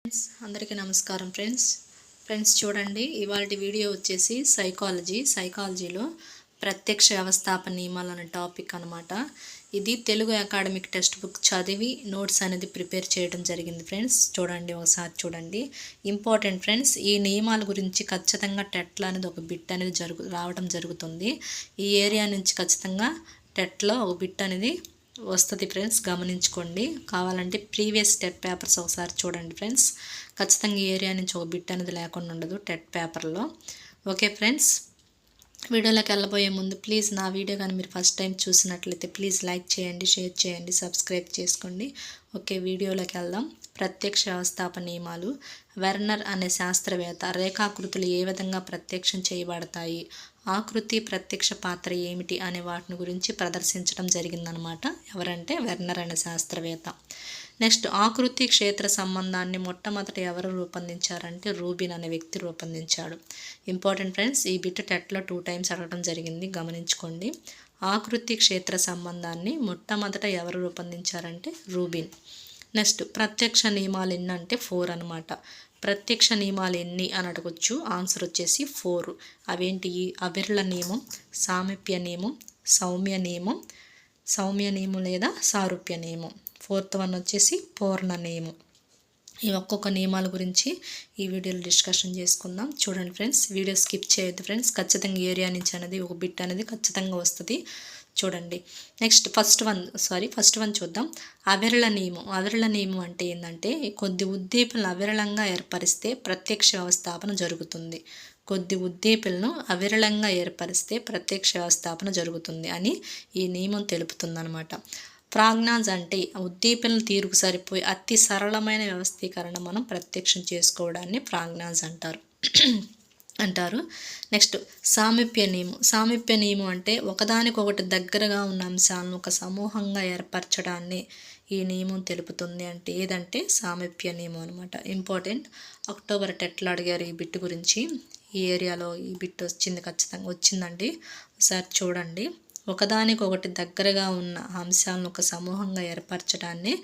Friends అందరికీ నమస్కారం friends చూడండి ఇవాల్టి వీడియో వచ్చేసి సైకాలజీలో ప్రత్యక్ష వ్యవస్థాపన నియమాలు అనే టాపిక్ అనమాట. ఇది తెలుగు అకాడమిక్ టెక్స్ట్ బుక్ చదివి నోట్స్ అనేది ప్రిపేర్ చేయడం జరిగింది ఫ్రెండ్స్. చూడండి ఒకసారి చూడండి, ఇంపార్టెంట్ ఫ్రెండ్స్. ఈ నియమాల గురించి ఖచ్చితంగా టెట్లో అనేది ఒక బిట్ అనేది రావడం జరుగుతుంది. ఈ ఏరియా నుంచి ఖచ్చితంగా టెట్లో ఒక బిట్ అనేది వస్తుంది ఫ్రెండ్స్, గమనించుకోండి. కావాలంటే ప్రీవియస్ టెట్ పేపర్స్ ఒకసారి చూడండి ఫ్రెండ్స్. ఖచ్చితంగా ఈ ఏరియా నుంచి ఒక బిట్ అనేది లేకుండా ఉండదు టెట్ పేపర్లో. ఓకే ఫ్రెండ్స్, వీడియోలోకి వెళ్ళబోయే ముందు ప్లీజ్ నా వీడియో కానీ మీరు ఫస్ట్ టైం చూసినట్లయితే ప్లీజ్ లైక్ చేయండి, షేర్ చేయండి, సబ్స్క్రైబ్ చేసుకోండి. ఓకే, వీడియోలోకి వెళ్దాం. ప్రత్యక్ష వ్యవస్థాపన నియమాలు. వెర్నర్ అనే శాస్త్రవేత్త రేఖాకృతులు ఏ విధంగా ప్రత్యక్షం చేయబడతాయి, ఆకృతి ప్రత్యక్ష పాత్ర ఏమిటి అనే వాటిని గురించి ప్రదర్శించడం జరిగిందనమాట. ఎవరంటే వెర్నర్ అనే శాస్త్రవేత్త. నెక్స్ట్, ఆకృతి క్షేత్ర సంబంధాన్ని మొట్టమొదట ఎవరు రూపొందించారంటే రూబిన్ అనే వ్యక్తి రూపొందించాడు. ఇంపార్టెంట్ ఫ్రెండ్స్, ఈ బిట్ టెట్లో 2 times అడగడం జరిగింది, గమనించుకోండి. ఆకృతి క్షేత్ర సంబంధాన్ని మొట్టమొదట ఎవరు రూపొందించారంటే రూబిన్. నెక్స్ట్, ప్రత్యక్ష నియమాలు ఎన్ని అంటే 4 అనమాట. ప్రత్యక్ష నియమాలు ఎన్ని అని అడగొచ్చు, ఆన్సర్ వచ్చేసి 4. అవేంటి? అవిరళ నియమం, సామీప్య నియమం, సౌమ్య నియమం లేదా సారూప్య నియమం. 4th వన్ వచ్చేసి పూర్ణ నియమం. ఈ ఒక్కొక్క నియమాల గురించి ఈ వీడియోలో డిస్కషన్ చేసుకుందాం. చూడండి ఫ్రెండ్స్, వీడియో స్కిప్ చేయొద్దు ఫ్రెండ్స్. ఖచ్చితంగా ఏరియా నుంచి అనేది ఒక బిట్ అనేది ఖచ్చితంగా వస్తుంది. చూడండి. నెక్స్ట్ ఫస్ట్ వన్ చూద్దాం. అవిరళ నియమం అంటే ఏంటంటే కొద్ది ఉద్దీపనలు అవిరళంగా ఏర్పరిస్తే ప్రత్యక్ష వ్యవస్థాపన జరుగుతుంది. కొద్ది ఉద్దీపనలను అవిరళంగా ఏర్పరిస్తే ప్రత్యక్ష వ్యవస్థాపన జరుగుతుంది అని ఈ నియమం తెలుపుతుందన్నమాట. ప్రాగ్నాజ్ అంటే ఉద్దీపనలు తీరుకు సరిపోయి అతి సరళమైన వ్యవస్థీకరణ మనం ప్రత్యక్షం చేసుకోవడాన్ని ప్రాగ్నాజ్ అంటారు. నెక్స్ట్, సామీప్య నియమం అంటే ఒకదానికొకటి దగ్గరగా ఉన్న అంశాలను ఒక సమూహంగా ఏర్పరచడాన్ని ఈ నియమం తెలుపుతుంది. అంటే ఏదంటే సామీప్య నియమం అనమాట. ఇంపార్టెంట్, అక్టోబర్ టెట్లో అడిగారు ఈ బిట్ గురించి. ఈ ఏరియాలో ఈ బిట్ ఖచ్చితంగా వచ్చిందండి. ఒకసారి చూడండి. ఒకదానికొకటి దగ్గరగా ఉన్న అంశాలను ఒక సమూహంగా ఏర్పరచడాన్ని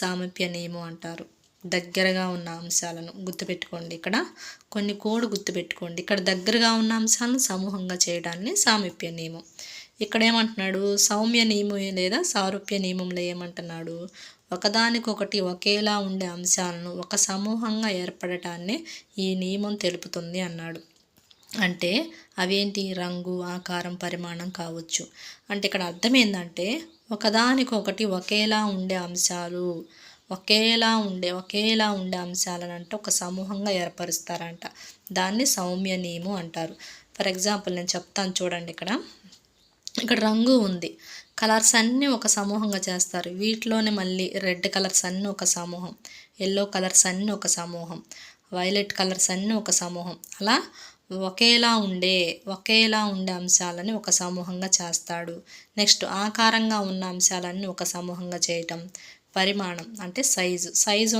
సామీప్య నియమం అంటారు. దగ్గరగా ఉన్న అంశాలను గుర్తుపెట్టుకోండి, ఇక్కడ కొన్ని కోడ్ గుర్తుపెట్టుకోండి. ఇక్కడ దగ్గరగా ఉన్న అంశాలను సమూహంగా చేయడాన్ని సామీప్య నియమం. ఇక్కడ ఏమంటున్నాడు? సౌమ్య నియమం లేదా సారూప్య నియమంలో ఏమంటున్నాడు? ఒకదానికొకటి ఒకేలా ఉండే అంశాలను ఒక సమూహంగా ఏర్పడటాన్ని ఈ నియమం తెలుపుతుంది అన్నాడు. అంటే అవేంటి? రంగు, ఆకారం, పరిమాణం కావచ్చు. అంటే ఇక్కడ అర్థం ఏంటంటే ఒకదానికొకటి ఒకేలా ఉండే అంశాలు, ఒకేలా ఉండే అంశాలను అంటే ఒక సమూహంగా ఏర్పరుస్తారంట. దాన్ని సౌమ్య నియమం అంటారు. ఫర్ ఎగ్జాంపుల్ నేను చెప్తాను చూడండి. ఇక్కడ రంగు ఉంది, కలర్స్ అన్నీ ఒక సమూహంగా చేస్తారు. వీటిలోనే మళ్ళీ రెడ్ కలర్స్ అన్నీ ఒక సమూహం, ఎల్లో కలర్స్ అన్నీ ఒక సమూహం, వైలెట్ కలర్స్ అన్నీ ఒక సమూహం. అలా ఒకేలా ఉండే అంశాలని ఒక సమూహంగా చేస్తాడు. నెక్స్ట్, ఆకారంగా ఉన్న అంశాలన్నీ ఒక సమూహంగా చేయటం. పరిమాణం అంటే సైజు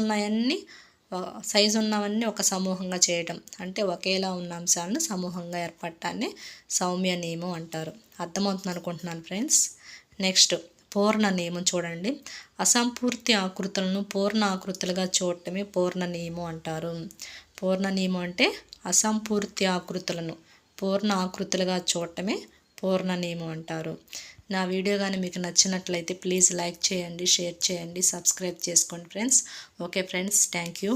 ఉన్నవన్నీ ఒక సమూహంగా చేయటం. అంటే ఒకేలా ఉన్న అంశాలను సమూహంగా ఏర్పడటాన్ని సౌమ్య నియమం అంటారు. అర్థమవుతుంది అనుకుంటున్నాను ఫ్రెండ్స్. నెక్స్ట్, పూర్ణ నియమం చూడండి. అసంపూర్తి ఆకృతులను పూర్ణ ఆకృతులుగా చూడటమే పూర్ణ నియమం అంటారు. పూర్ణ నియమం అంటే అసంపూర్తి ఆకృతులను పూర్ణ ఆకృతులుగా చూడటమే పూర్ణ నియమం అంటారు. నా వీడియో కానీ మీకు నచ్చినట్లయితే ప్లీజ్ లైక్ చేయండి, షేర్ చేయండి, సబ్స్క్రైబ్ చేసుకోండి friends. Okay friends, thank you.